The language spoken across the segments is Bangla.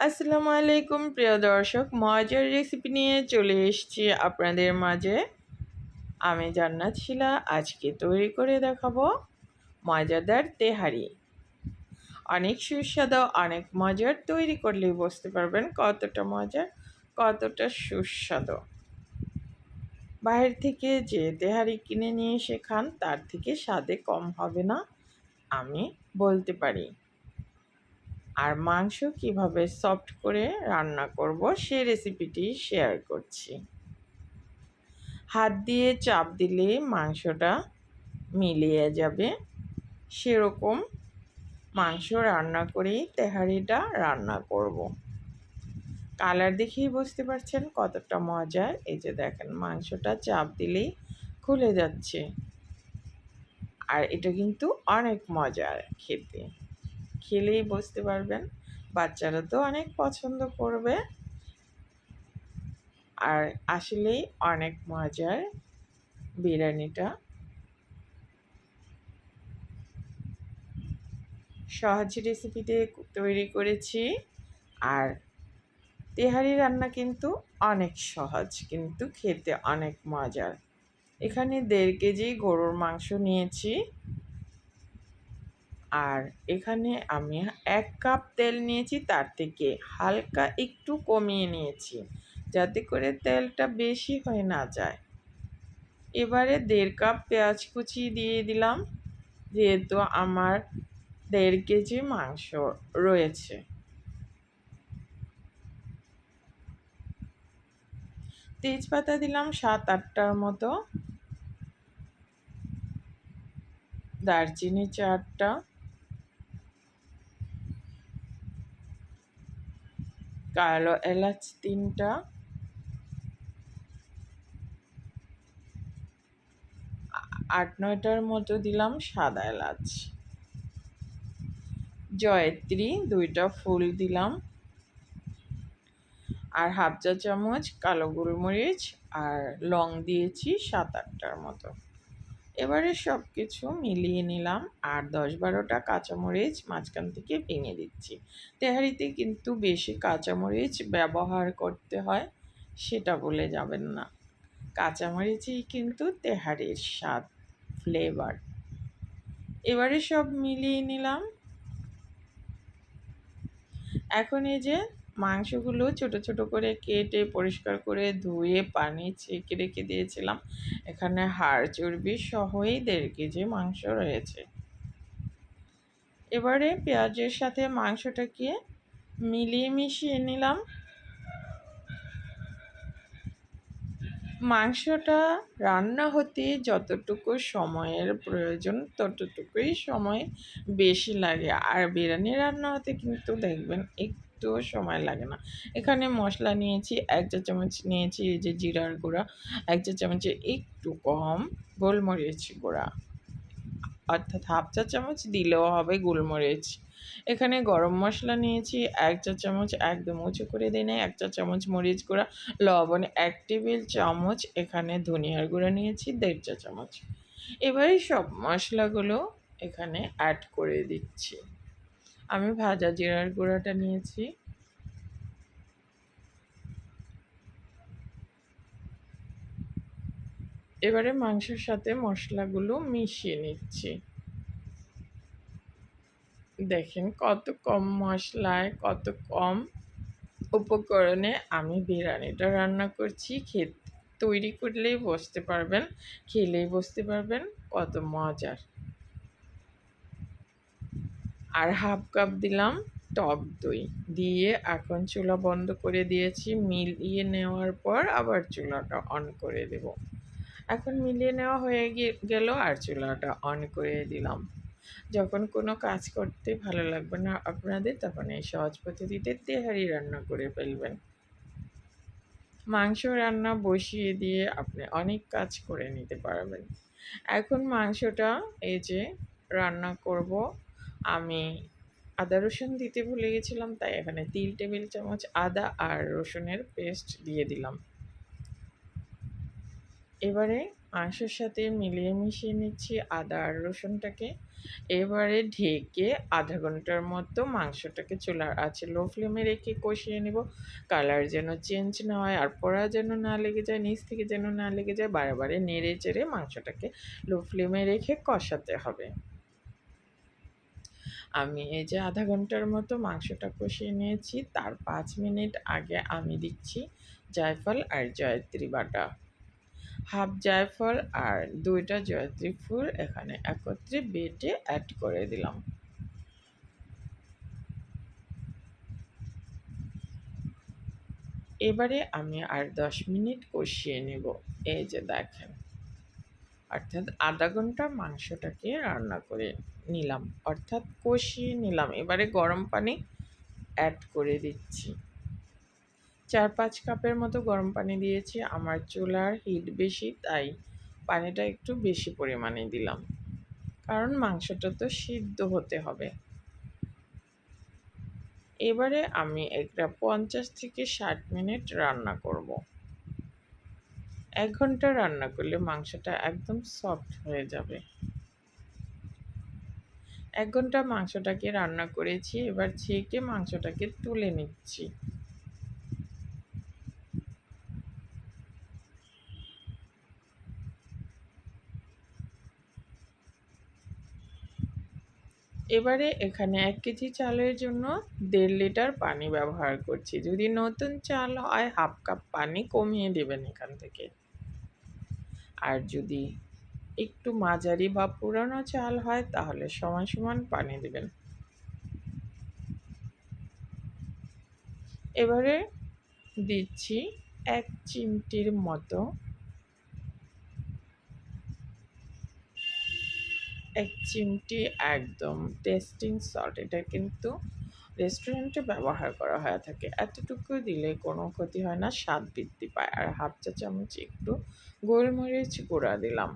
আসসালামু আলাইকুম প্রিয় দর্শক, মজার রেসিপি নিয়ে চলে এসেছি আপনাদের মাঝে। আমি জান্নাত শিলা আজকে তৈরি করে দেখাবো মজাদার তেহারি। অনেক সুস্বাদু, অনেক মজার, তৈরি করলেই বুঝতে পারবেন কতটা মজার, কতটা সুস্বাদু। বাইরে থেকে যে তেহারি কিনে নিয়ে এসে খান তার থেকে স্বাদে কম হবে না, আমি বলতে পারি। আর মাংস কিভাবে সফট করে রান্না করব সে রেসিপিটি শেয়ার করছি। হাত দিয়ে চাপ দিলে মাংসটা মিলিয়ে যাবে, সেরকম মাংস রান্না করেই তেহারিটা রান্না করব। কালার দেখেই বুঝতে পারছেন কতটা মজার। এই যে দেখেন, মাংসটা চাপ দিলেই খুলে যাচ্ছে। আর এটা কিন্তু অনেক মজার খেতে, খেলেই বুঝতে পারবেন। বাচ্চারা তো অনেক পছন্দ করবে। আর আসলেই অনেক মজার বিরিয়ানিটা। সহজ রেসিপিতে তৈরি করেছি। আর তেহারি রান্না কিন্তু অনেক সহজ, কিন্তু খেতে অনেক মজার। এখানে 1.5 কেজি গরুর মাংস নিয়েছি। আর এখানে আমি 1 কাপ তেল নিয়েছি, তার থেকে হালকা একটু কমিয়ে নিয়েছি যাতে করে তেলটা বেশি হয়ে না যায়। এবারে 1.5 কাপ পেঁয়াজ কুচি দিয়ে দিলাম, যেহেতু আমার 1.5 কেজি মাংস রয়েছে। তেজপাতা দিলাম 7-8টার মতো, দারচিনি 4টা, কালো এলাচ 3টা, 8-9টার মতো দিলাম সাদা এলাচ, জয়ত্রী 2টা ফুল দিলাম, আর হাফ চা চামচ কালো গোলমরিচ, আর লং দিয়েছি 7-8টার মতো। এবারে সব কিছু মিলিয়ে নিলাম। আর 10-12টা কাঁচামরিচ মাঝখান থেকে ভেঙে দিচ্ছি। তেহারিতে কিন্তু বেশি কাঁচামরিচ ব্যবহার করতে হয়, সেটা বলে যাবেন না। কাঁচামরিচই কিন্তু তেহারির স্বাদ, ফ্লেভার। এবারে সব মিলিয়ে নিলাম। এখন এই যে মাংসগুলো ছোট ছোট করে কেটে পরিষ্কার করে ধুয়ে পানি ছেঁকে রেখে দিয়েছিলাম। এখানে হাড় চর্বি সহই 1.5 কেজি মাংস রয়েছে। এবারে পেঁয়াজের সাথে মাংসটাকে মিলিয়ে মিশিয়ে নিলাম। মাংসটা রান্না হতে যতটুকু সময়ের প্রয়োজন ততটুকুই সময় বেশি লাগে। আর বিরিয়ানি রান্না হতে কিন্তু দেখবেন একটুও সময় লাগে না। এখানে মশলা নিয়েছি, 1 চা চামচ নিয়েছি এই যে জিরার গুঁড়া, 1 চা চামচের একটু কম গোলমরিচ গুঁড়া, অর্থাৎ হাফ চা চামচ দিলেও হবে গোলমরিচ। এখানে গরম মশলা নিয়েছি 1 চা চামচ, একদম উঁচু করে দিই নাই, 1 চা চামচ মরিচ গুঁড়া, লবণ 1 টেবিল চামচ, এখানে ধনিয়ার গুঁড়া নিয়েছি 1.5 চা চামচ। এবারে সব মশলাগুলো এখানে অ্যাড করে দিচ্ছি। আমি ভাজা জিরার গুঁড়াটা নিয়েছি। এবারে মাংসের সাথে মশলাগুলো মিশিয়ে নিচ্ছি। দেখেন কত কম মশলায়, কত কম উপকরণে আমি বিরিয়ানিটা রান্না করছি। তৈরি করলেই বুঝতে পারবেন, খেলেই বুঝতে পারবেন কত মজার। আর হাফ কাপ দিলাম টক দই দিয়ে এখন চুলা বন্ধ করে দিয়েছি। মিলিয়ে নেওয়ার পর আবার চুলাটা অন করে দেব। এখন মিলিয়ে নেওয়া হয়ে গেল আর চুলাটা অন করে দিলাম। যখন কোনো কাজ করতে ভালো লাগবে না আপনাদের, তখন এই সহজ পদ্ধতিতে তেহারি রান্না করে ফেলবেন। মাংস রান্না বসিয়ে দিয়ে আপনি অনেক কাজ করে নিতে পারবেন। এখন মাংসটা এই যে রান্না করব। আমি আদা রসুন দিতে ভুলে গেছিলাম, তাই এখানে 3 টেবিল চামচ আদা আর রসুনের পেস্ট দিয়ে দিলাম। এবারে মাংসের সাথে মিলিয়ে মিশিয়ে নিচ্ছি আদা আর রসুনটাকে। এবারে ঢেকে ০.৫ ঘন্টার মতো মাংসটাকে চুলার আঁচে লো ফ্লেমে রেখে কষিয়ে নেব। কালার যেন চেঞ্জ না হয় আর পোড়া যেন না লেগে যায়, নিচ থেকে যেন না লেগে যায়, বারে বারে নেড়ে চেড়ে মাংসটাকে লো ফ্লেমে রেখে কষাতে হবে। আমি এই যে ০.৫ ঘন্টার মতো মাংসটা কষিয়ে নিয়েছি, তার ৫ মিনিট আগে আমি দিচ্ছি জায়ফল আর জয়ত্রী বাটা। হাফ জায়ফল আর ২টা জয়ত্রী ফুল এখানে একত্রে বেটে অ্যাড করে দিলাম। এবারে আমি আর ১০ মিনিট কষিয়ে নেব। এই যে দেখেন, অর্থাৎ ০.৫ ঘন্টা মাংসটাকে রান্না করে নিলাম, অর্থাৎ কষিয়ে নিলাম। এবারে গরম পানি অ্যাড করে দিচ্ছি। ৪-৫ কাপের মতো গরম পানি দিয়েছি। আমার চুলার হিট বেশি, তাই পানিটা একটু বেশি পরিমাণে দিলাম, কারণ মাংসটা তো সিদ্ধ হতে হবে। এবারে আমি এটা ৫০ থেকে ৬০ মিনিট রান্না করব। ১ ঘন্টা রান্না করলে মাংসটা একদম সফট হয়ে যাবে। ১ ঘন্টা মাংসটাকে রান্না করেছি, এবার ছেঁকে মাংসটাকে তুলে নিচ্ছি। এবারে এখানে ১ কেজি চালের জন্য ১.৫ লিটার পানি ব্যবহার করছি। যদি নতুন চাল হয় ১/২ কাপ পানি কমিয়ে দেবেন এখান থেকে। আর যদি একটু মাঝারি বা পুরানো চাল হয় তাহলে সমান সমান পানি দেবেন। এবারে দিচ্ছি ১ চিমটির মতো ১ চিমটি একদম টেস্টিং সল্ট। এটা কিন্তু রেস্টুরেন্টে ব্যবহার করা হয়ে থাকে। এতটুকু দিলে কোনো ক্ষতি হয় না, স্বাদ বৃদ্ধি পায়। আর ১/২ চা চামচ একটু গোলমরিচ গুঁড়া দিলাম।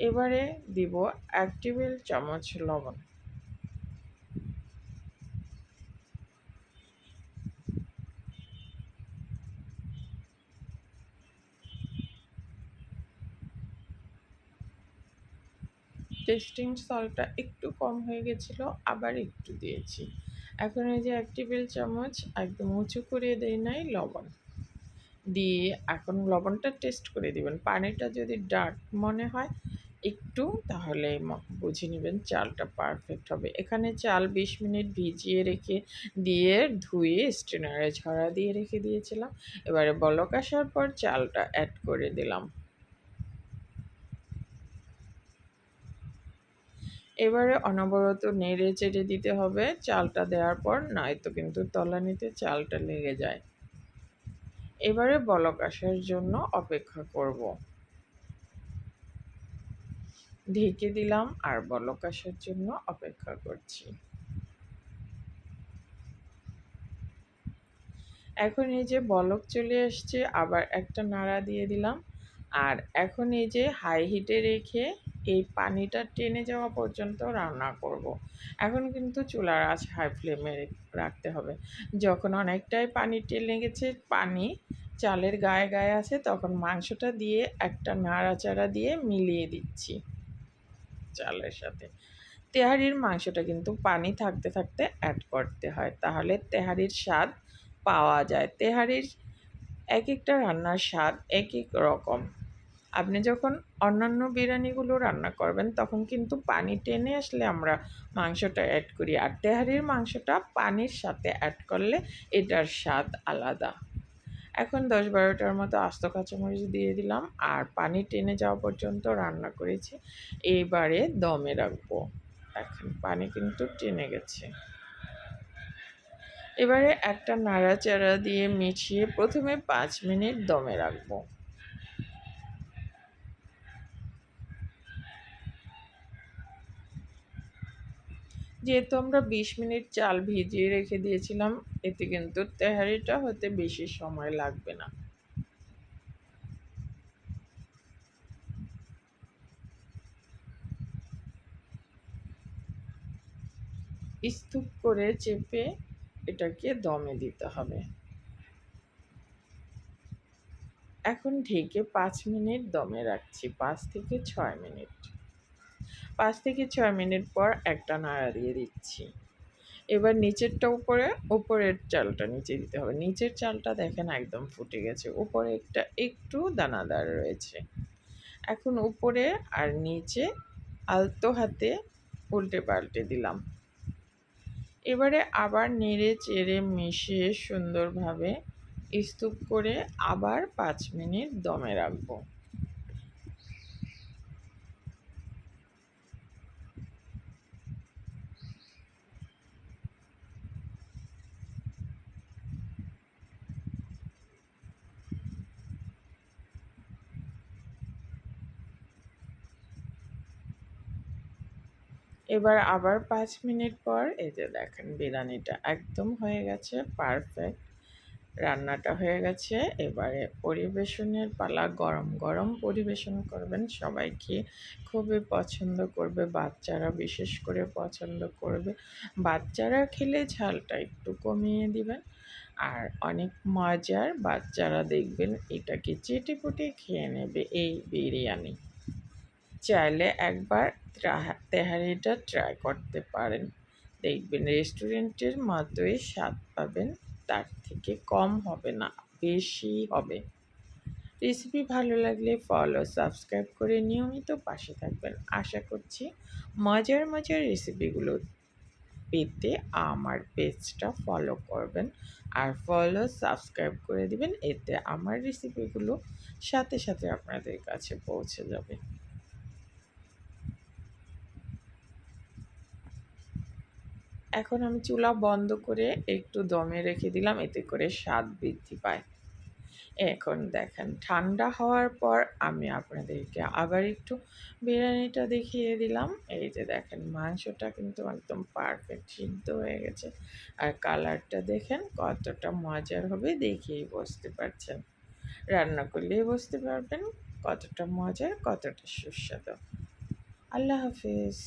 এবারে দিব ১ টেবিল চামচ লবণ। টেস্টিং সল্টটা একটু কম হয়ে গেছিলো, আবার একটু দিয়েছি। এখন এই যে ১ টেবিল চামচ একদম উঁচু করে দেই নাই লবণ। দিয়ে এখন লবণটা টেস্ট করে দিবেন। পানিটা যদি ডার্ক মনে হয় একটু, তাহলে বুঝে নিবেন চালটা পারফেক্ট হবে। এখানে চাল ২০ মিনিট ভিজিয়ে রেখে দিয়ে ধুয়ে স্ট্রেনারে ঝরা দিয়ে রেখে দিয়েছিলাম। এবারে বলক আসার পর চালটা অ্যাড করে দিলাম। এবারে অনবরত নেড়ে চেড়ে দিতে হবে চালটা দেওয়ার পর, নয়তো কিন্তু তলানিতে চালটা লেগে যায়। এবারে বলক আসার জন্য অপেক্ষা করব। ঢেকে দিলাম আর বলক আসার জন্য অপেক্ষা করছি। এখন এই যে বলক চলে আসছে, আবার একটা নাড়া দিয়ে দিলাম। আর এখন এই যে হাই হিটে রেখে এই পানিটা টেনে যাওয়া পর্যন্ত রান্না করব। এখন কিন্তু চুলার আঁচ হাই ফ্লেমে রাখতে হবে। যখন অনেকটাই পানি টেনে গেছে, পানি চালের গায়ে গায়ে আছে, তখন মাংসটা দিয়ে একটা নাড়াচাড়া দিয়ে মিলিয়ে দিচ্ছি চালের সাথে। তেহারির মাংসটা কিন্তু পানি থাকতে থাকতে অ্যাড করতে হয়, তাহলে তেহারির স্বাদ পাওয়া যায়। তেহারির একেকটা রান্নার স্বাদ একেক রকম। আপনি যখন অন্যান্য বিরিয়ানিগুলো রান্না করবেন তখন কিন্তু পানি টেনে আসলে আমরা মাংসটা অ্যাড করি, আর তেহারির মাংসটা পানির সাথে অ্যাড করলে এটার স্বাদ আলাদা। এখন ১০-১২টার মতো আস্ত কাঁচামরিচ দিয়ে দিলাম আর পানি টেনে যাওয়া পর্যন্ত রান্না করেছি। এবারে দমে রাখবো। দেখেন পানি কিন্তু টেনে গেছে। এবারে একটা নাড়াচাড়া দিয়ে মিশিয়ে প্রথমে ৫ মিনিট দমে রাখবো। যেহেতু আমরা ২০ মিনিট চাল ভিজিয়ে রেখে দিয়েছিলাম, এতে কিন্তু তেহারিটা হতে বেশি সময় লাগবে না। স্তূপ করে চেপে এটাকে দমে দিতে হবে। এখন ঢেকে ৫ মিনিট দমে রাখছি, ৫ থেকে ৬ মিনিট। ৫ থেকে ৬ মিনিট পর একটা নাড়া দিয়ে দিচ্ছি। এবার নিচেরটা উপরে, উপরের চালটা নিচে দিতে হবে। নিচের চালটা দেখেন একদম ফুটে গেছে, উপরে একটা একটু দানাদার রয়েছে। এখন উপরে আর নিচে আলতো হাতে উল্টে পাল্টে দিলাম। এবারে আবার নেড়ে চেড়ে মিশিয়ে সুন্দরভাবে স্তূপ করে আবার ৫ মিনিট দমে রাখবো। এবার আবার ৫ মিনিট পর এই যে দেখেন বিরিয়ানিটা একদম হয়ে গেছে, পারফেক্ট রান্নাটা হয়ে গেছে। এবারে পরিবেশনের পালা, গরম গরম পরিবেশন করবেন, সবাই খেয়ে খুবই পছন্দ করবে, বাচ্চারা বিশেষ করে পছন্দ করবে। বাচ্চারা খেলে ঝালটা একটু কমিয়ে দিবেন। আর অনেক মজার, বাচ্চারা দেখবেন এটাকে চেটেপুটে খেয়ে নেবে এই বিরিয়ানি। চাইলে একবার তেহারিটা ট্রাই করতে পারেন, দেখবেন রেস্টুরেন্টের মতোই স্বাদ পাবেন, তার থেকে কম হবে না, বেশি হবে। রেসিপি ভালো লাগলে ফলো সাবস্ক্রাইব করে নিয়মিত পাশে থাকবেন। আশা করছি মজার মজার রেসিপিগুলো পেতে আমার পেজটা ফলো করবেন আর ফলো সাবস্ক্রাইব করে দিবেন, এতে আমার রেসিপিগুলো সাথে সাথে আপনাদের কাছে পৌঁছে যাবে। এখন আমি চুলা বন্ধ করে একটু দমে রেখে দিলাম, এতে করে স্বাদ বৃদ্ধি পায়। এখন দেখেন ঠান্ডা হওয়ার পর আমি আপনাদেরকে আবার একটু বিরিয়ানিটা দেখিয়ে দিলাম। এই যে দেখেন মাংসটা কিন্তু একদম পারফেক্ট সিদ্ধ হয়ে গেছে। আর কালারটা দেখেন কতটা মজার হবে, দেখেই বুঝতে পারছেন। রান্না করলেই বুঝতে পারবেন কতটা মজার, কতটা সুস্বাদু। আল্লাহ হাফিজ।